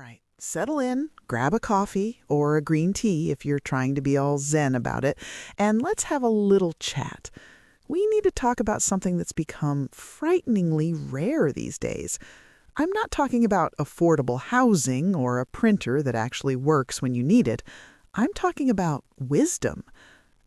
right, settle in, grab a coffee or a green tea if you're trying to be all zen about it, and let's have a little chat. We need to talk about something that's become frighteningly rare these days. I'm not talking about affordable housing or a printer that actually works when you need it. I'm talking about wisdom.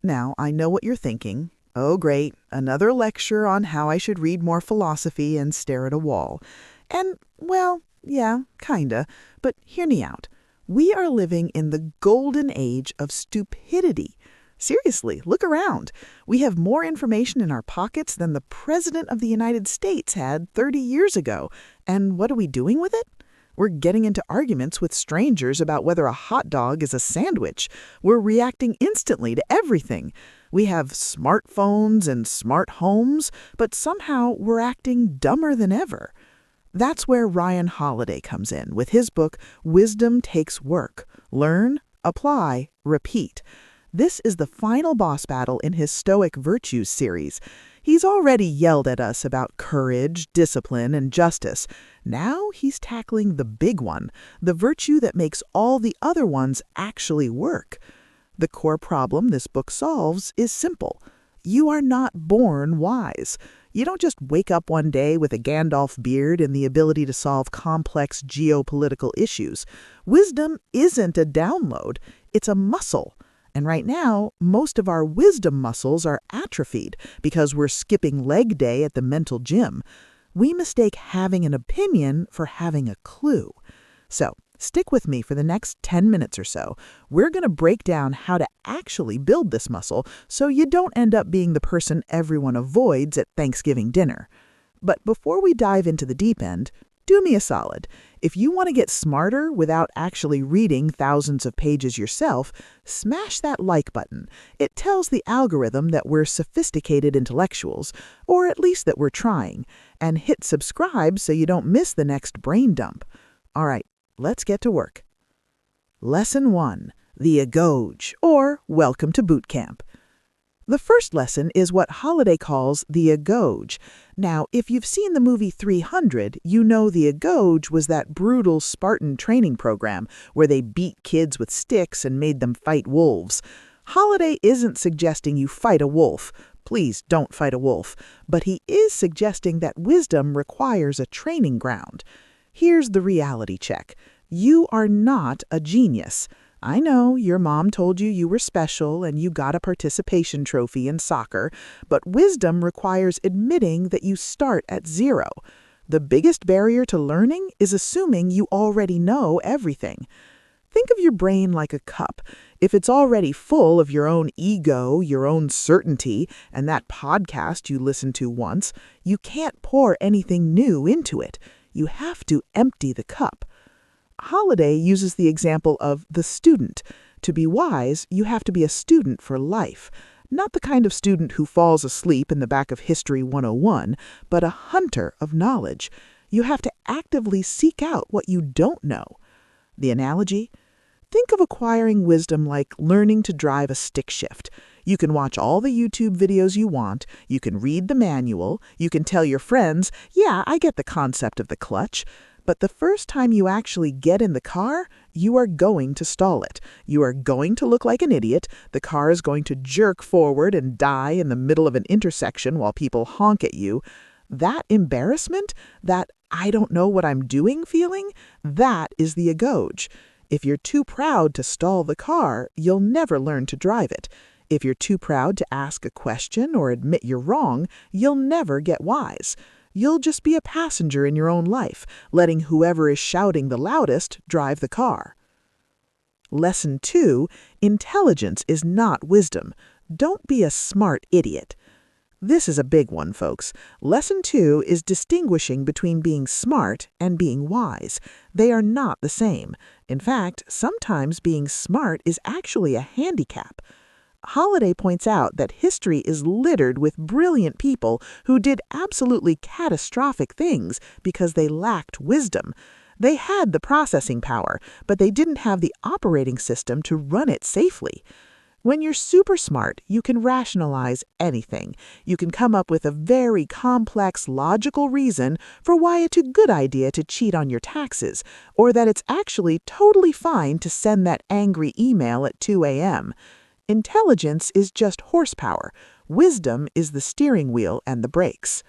Now, I know what you're thinking. Oh, great, another lecture on how I should read more philosophy and stare at a wall. And, well, yeah, kinda, but hear me out. We are living in the golden age of stupidity. Seriously, look around. We have more information in our pockets than the President of the United States had 30 years ago. And what are we doing with it? We're getting into arguments with strangers about whether a hot dog is a sandwich. We're reacting instantly to everything. We have smartphones and smart homes, but somehow we're acting dumber than ever. That's where Ryan Holiday comes in with his book, Wisdom Takes Work. Learn, apply, repeat. This is the final boss battle in his Stoic Virtues series. He's already yelled at us about courage, discipline, and justice. Now he's tackling the big one, the virtue that makes all the other ones actually work. The core problem this book solves is simple. You are not born wise. You don't just wake up one day with a Gandalf beard and the ability to solve complex geopolitical issues. Wisdom isn't a download, it's a muscle. And right now, most of our wisdom muscles are atrophied because we're skipping leg day at the mental gym. We mistake having an opinion for having a clue. So, stick with me for the next 10 minutes or so. We're going to break down how to actually build this muscle so you don't end up being the person everyone avoids at Thanksgiving dinner. But before we dive into the deep end, do me a solid. If you want to get smarter without actually reading thousands of pages yourself, smash that like button. It tells the algorithm that we're sophisticated intellectuals, or at least that we're trying. And hit subscribe so you don't miss the next brain dump. All right, let's get to work. Lesson 1. The Agoge, or Welcome to Boot Camp. The first lesson is what Holiday calls the Agoge. Now, if you've seen the movie 300, you know the Agoge was that brutal Spartan training program where they beat kids with sticks and made them fight wolves. Holiday isn't suggesting you fight a wolf. Please don't fight a wolf. But he is suggesting that wisdom requires a training ground. Here's the reality check. You are not a genius. I know your mom told you you were special and you got a participation trophy in soccer, but wisdom requires admitting that you start at zero. The biggest barrier to learning is assuming you already know everything. Think of your brain like a cup. If it's already full of your own ego, your own certainty, and that podcast you listened to once, you can't pour anything new into it. You have to empty the cup. Holiday uses the example of the student. To be wise, you have to be a student for life. Not the kind of student who falls asleep in the back of History 101, but a hunter of knowledge. You have to actively seek out what you don't know. The analogy? Think of acquiring wisdom like learning to drive a stick shift. You can watch all the YouTube videos you want, you can read the manual, you can tell your friends, yeah, I get the concept of the clutch. But the first time you actually get in the car, you are going to stall it. You are going to look like an idiot. The car is going to jerk forward and die in the middle of an intersection while people honk at you. That embarrassment, that I don't know what I'm doing feeling, that is the agoge. If you're too proud to stall the car, you'll never learn to drive it. If you're too proud to ask a question or admit you're wrong, you'll never get wise. You'll just be a passenger in your own life, letting whoever is shouting the loudest drive the car. Lesson 2, intelligence is not wisdom. Don't be a smart idiot. This is a big one, folks. Lesson 2 is distinguishing between being smart and being wise. They are not the same. In fact, sometimes being smart is actually a handicap. Holiday points out that history is littered with brilliant people who did absolutely catastrophic things because they lacked wisdom. They had the processing power, but they didn't have the operating system to run it safely. When you're super smart, you can rationalize anything. You can come up with a very complex, logical reason for why it's a good idea to cheat on your taxes, or that it's actually totally fine to send that angry email at 2 a.m. Intelligence is just horsepower. Wisdom is the steering wheel and the brakes.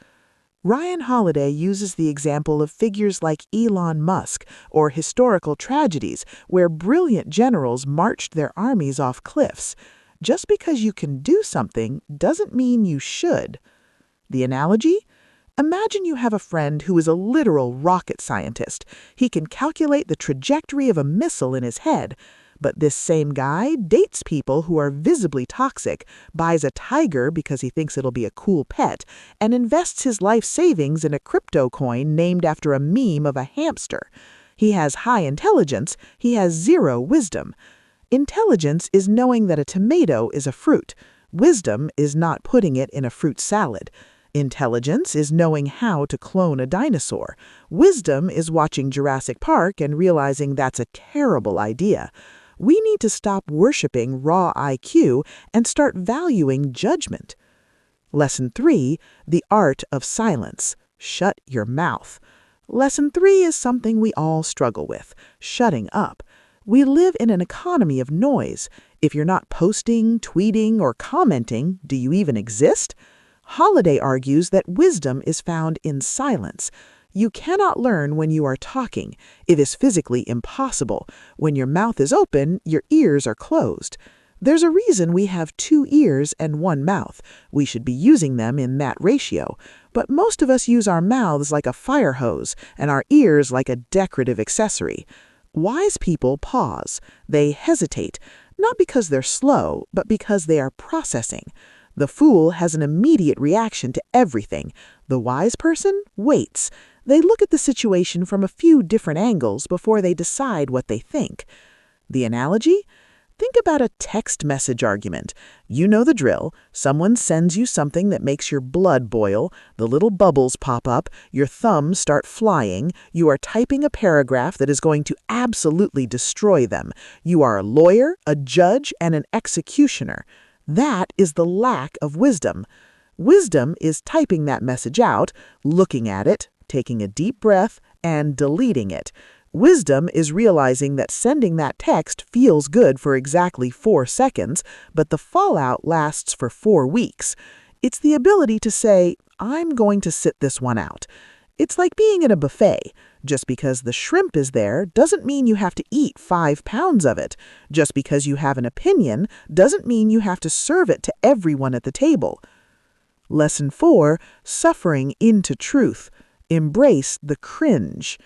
Ryan Holiday uses the example of figures like Elon Musk or historical tragedies where brilliant generals marched their armies off cliffs. Just because you can do something doesn't mean you should. The analogy? Imagine you have a friend who is a literal rocket scientist. He can calculate the trajectory of a missile in his head. But this same guy dates people who are visibly toxic, buys a tiger because he thinks it'll be a cool pet, and invests his life savings in a crypto coin named after a meme of a hamster. He has high intelligence, he has zero wisdom. Intelligence is knowing that a tomato is a fruit. Wisdom is not putting it in a fruit salad. Intelligence is knowing how to clone a dinosaur. Wisdom is watching Jurassic Park and realizing that's a terrible idea. We need to stop worshiping raw IQ and start valuing judgment. Lesson 3, the art of silence. Shut your mouth. Lesson 3 is something we all struggle with, shutting up. We live in an economy of noise. If you're not posting, tweeting, or commenting, do you even exist? Holiday argues that wisdom is found in silence. You cannot learn when you are talking. It is physically impossible. When your mouth is open, your ears are closed. There's a reason we have 2 ears and 1 mouth. We should be using them in that ratio. But most of us use our mouths like a fire hose and our ears like a decorative accessory. Wise people pause. They hesitate, not because they're slow, but because they are processing. The fool has an immediate reaction to everything. The wise person waits. They look at the situation from a few different angles before they decide what they think. The analogy? Think about a text message argument. You know the drill. Someone sends you something that makes your blood boil, the little bubbles pop up, your thumbs start flying, you are typing a paragraph that is going to absolutely destroy them. You are a lawyer, a judge, and an executioner. That is the lack of wisdom. Wisdom is typing that message out, looking at it, taking a deep breath, and deleting it. Wisdom is realizing that sending that text feels good for exactly 4 seconds, but the fallout lasts for 4 weeks. It's the ability to say, I'm going to sit this one out. It's like being in a buffet. Just because the shrimp is there doesn't mean you have to eat 5 pounds of it. Just because you have an opinion doesn't mean you have to serve it to everyone at the table. Lesson 4, suffering into truth. Embrace the cringe.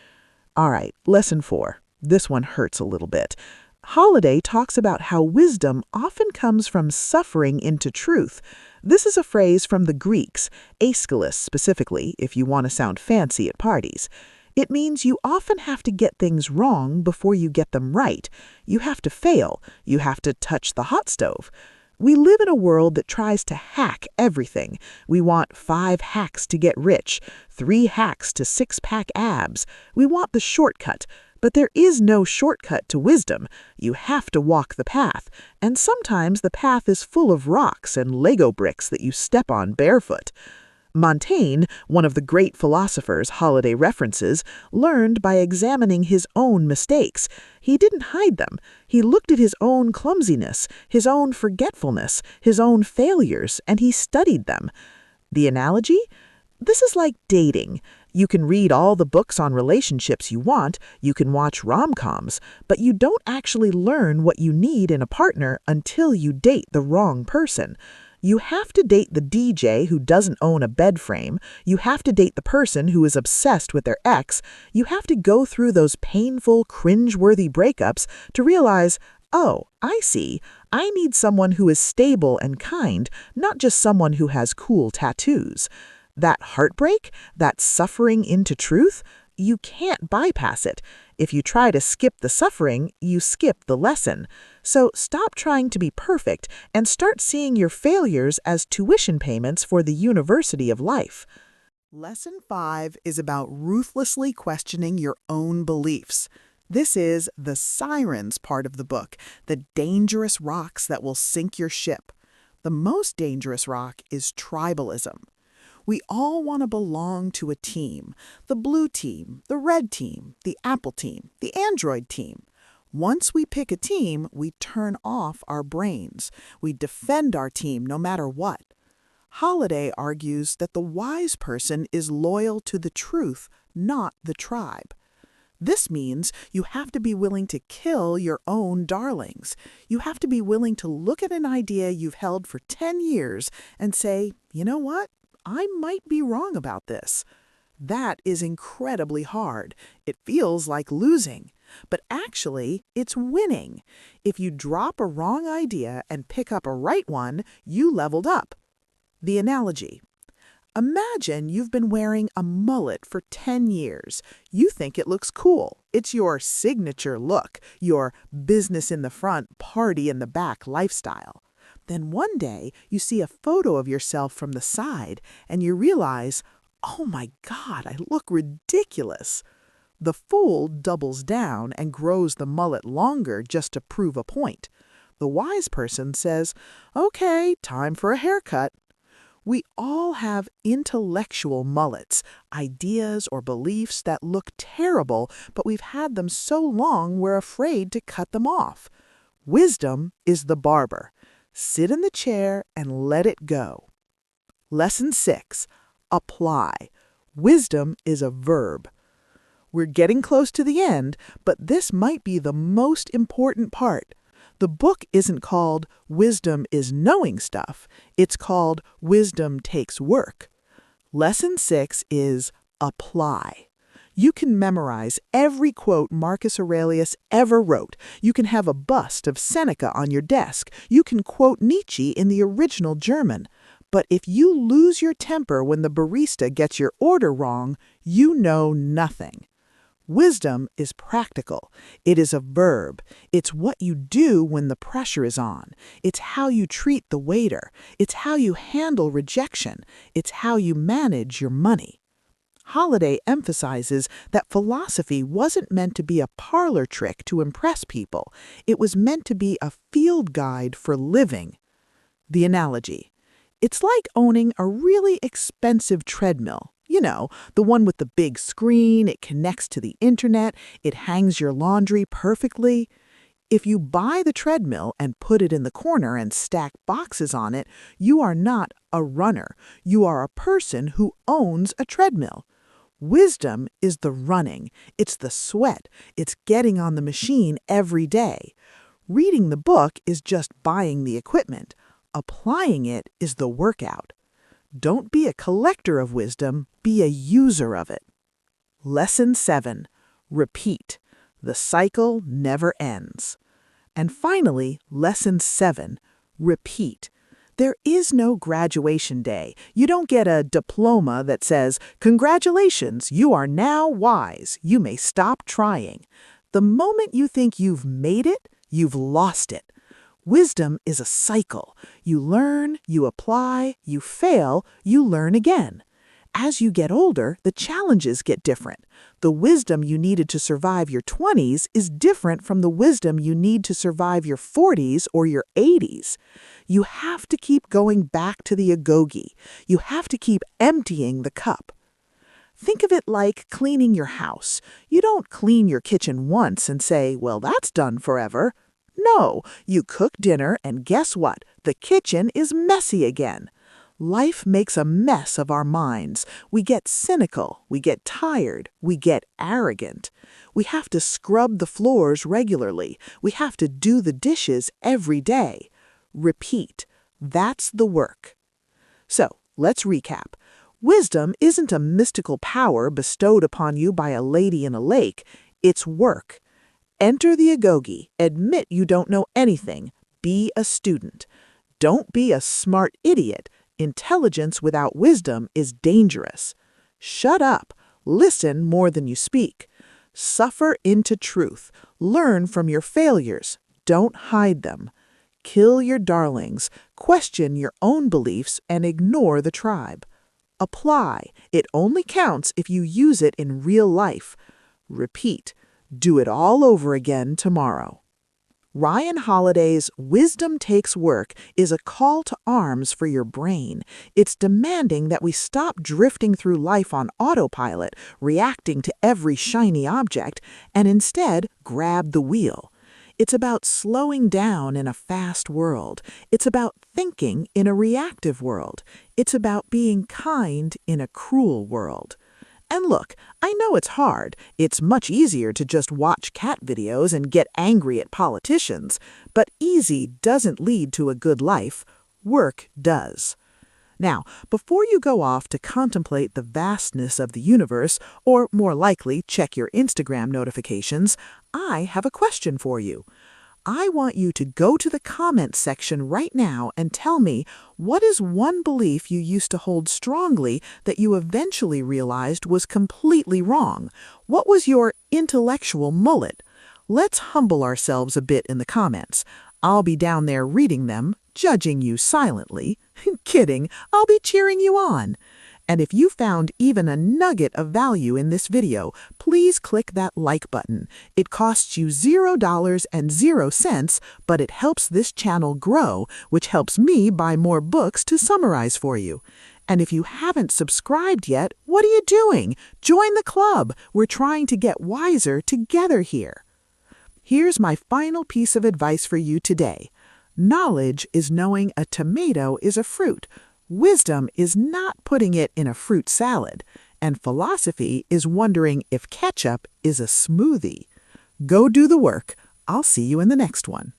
All right, lesson 4. This one hurts a little bit. Holiday talks about how wisdom often comes from suffering into truth. This is a phrase from the Greeks, Aeschylus specifically, if you want to sound fancy at parties. It means you often have to get things wrong before you get them right. You have to fail. You have to touch the hot stove. We live in a world that tries to hack everything. We want 5 hacks to get rich, 3 hacks to 6-pack abs. We want the shortcut, but there is no shortcut to wisdom. You have to walk the path, and sometimes the path is full of rocks and Lego bricks that you step on barefoot. Montaigne, one of the great philosophers Holiday references, learned by examining his own mistakes. He didn't hide them. He looked at his own clumsiness, his own forgetfulness, his own failures, and he studied them. The analogy? This is like dating. You can read all the books on relationships you want, you can watch rom-coms, but you don't actually learn what you need in a partner until you date the wrong person. You have to date the DJ who doesn't own a bed frame. You have to date the person who is obsessed with their ex. You have to go through those painful, cringe-worthy breakups to realize, oh, I see. I need someone who is stable and kind, not just someone who has cool tattoos. That heartbreak, that suffering into truth, you can't bypass it. If you try to skip the suffering, you skip the lesson. So stop trying to be perfect and start seeing your failures as tuition payments for the university of life. Lesson 5 is about ruthlessly questioning your own beliefs. This is the sirens part of the book, the dangerous rocks that will sink your ship. The most dangerous rock is tribalism. We all want to belong to a team, the blue team, the red team, the Apple team, the Android team. Once we pick a team, we turn off our brains. We defend our team no matter what. Holiday argues that the wise person is loyal to the truth, not the tribe. This means you have to be willing to kill your own darlings. You have to be willing to look at an idea you've held for 10 years and say, you know what? I might be wrong about this. That is incredibly hard. It feels like losing. But actually, it's winning. If you drop a wrong idea and pick up a right one, you leveled up. The analogy. Imagine you've been wearing a mullet for 10 years. You think it looks cool. It's your signature look, your business in the front, party in the back lifestyle. Then one day, you see a photo of yourself from the side and you realize, oh my God, I look ridiculous. The fool doubles down and grows the mullet longer just to prove a point. The wise person says, okay, time for a haircut. We all have intellectual mullets, ideas or beliefs that look terrible, but we've had them so long we're afraid to cut them off. Wisdom is the barber. Sit in the chair and let it go. Lesson 6. Apply. Wisdom is a verb. We're getting close to the end, but this might be the most important part. The book isn't called Wisdom is Knowing Stuff. It's called Wisdom Takes Work. Lesson 6 is Apply. You can memorize every quote Marcus Aurelius ever wrote. You can have a bust of Seneca on your desk. You can quote Nietzsche in the original German. But if you lose your temper when the barista gets your order wrong, you know nothing. Wisdom is practical. It is a verb. It's what you do when the pressure is on. It's how you treat the waiter. It's how you handle rejection. It's how you manage your money. Holiday emphasizes that philosophy wasn't meant to be a parlor trick to impress people. It was meant to be a field guide for living. The analogy. It's like owning a really expensive treadmill. You know, the one with the big screen, it connects to the internet, it hangs your laundry perfectly. If you buy the treadmill and put it in the corner and stack boxes on it, you are not a runner. You are a person who owns a treadmill. Wisdom is the running. It's the sweat. It's getting on the machine every day. Reading the book is just buying the equipment. Applying it is the workout. Don't be a collector of wisdom, be a user of it. Lesson 7. Repeat. The cycle never ends. And finally, Lesson 7. Repeat. There is no graduation day. You don't get a diploma that says, "Congratulations, you are now wise. You may stop trying." The moment you think you've made it, you've lost it. Wisdom is a cycle. You learn, you apply, you fail, you learn again. As you get older, the challenges get different. The wisdom you needed to survive your 20s is different from the wisdom you need to survive your 40s or your 80s. You have to keep going back to the agoge. You have to keep emptying the cup. Think of it like cleaning your house. You don't clean your kitchen once and say, well, that's done forever. No, you cook dinner and guess what? The kitchen is messy again. Life makes a mess of our minds. We get cynical, we get tired, we get arrogant. We have to scrub the floors regularly. We have to do the dishes every day. Repeat. That's the work. So, let's recap. Wisdom isn't a mystical power bestowed upon you by a lady in a lake. It's work. Enter the agoge. Admit you don't know anything. Be a student. Don't be a smart idiot. Intelligence without wisdom is dangerous. Shut up. Listen more than you speak. Suffer into truth. Learn from your failures. Don't hide them. Kill your darlings. Question your own beliefs and ignore the tribe. Apply. It only counts if you use it in real life. Repeat. Do it all over again tomorrow. Ryan Holiday's Wisdom Takes Work is a call to arms for your brain. It's demanding that we stop drifting through life on autopilot, reacting to every shiny object, and instead grab the wheel. It's about slowing down in a fast world. It's about thinking in a reactive world. It's about being kind in a cruel world. And look, I know it's hard. It's much easier to just watch cat videos and get angry at politicians. But easy doesn't lead to a good life. Work does. Now, before you go off to contemplate the vastness of the universe, or more likely check your Instagram notifications, I have a question for you. I want you to go to the comments section right now and tell me, what is one belief you used to hold strongly that you eventually realized was completely wrong? What was your intellectual mullet? Let's humble ourselves a bit in the comments. I'll be down there reading them, judging you silently. Kidding, I'll be cheering you on. And if you found even a nugget of value in this video, please click that like button. It costs you $0.00, but it helps this channel grow, which helps me buy more books to summarize for you. And if you haven't subscribed yet, what are you doing? Join the club. We're trying to get wiser together here. Here's my final piece of advice for you today. Knowledge is knowing a tomato is a fruit. Wisdom is not putting it in a fruit salad, and philosophy is wondering if ketchup is a smoothie. Go do the work. I'll see you in the next one.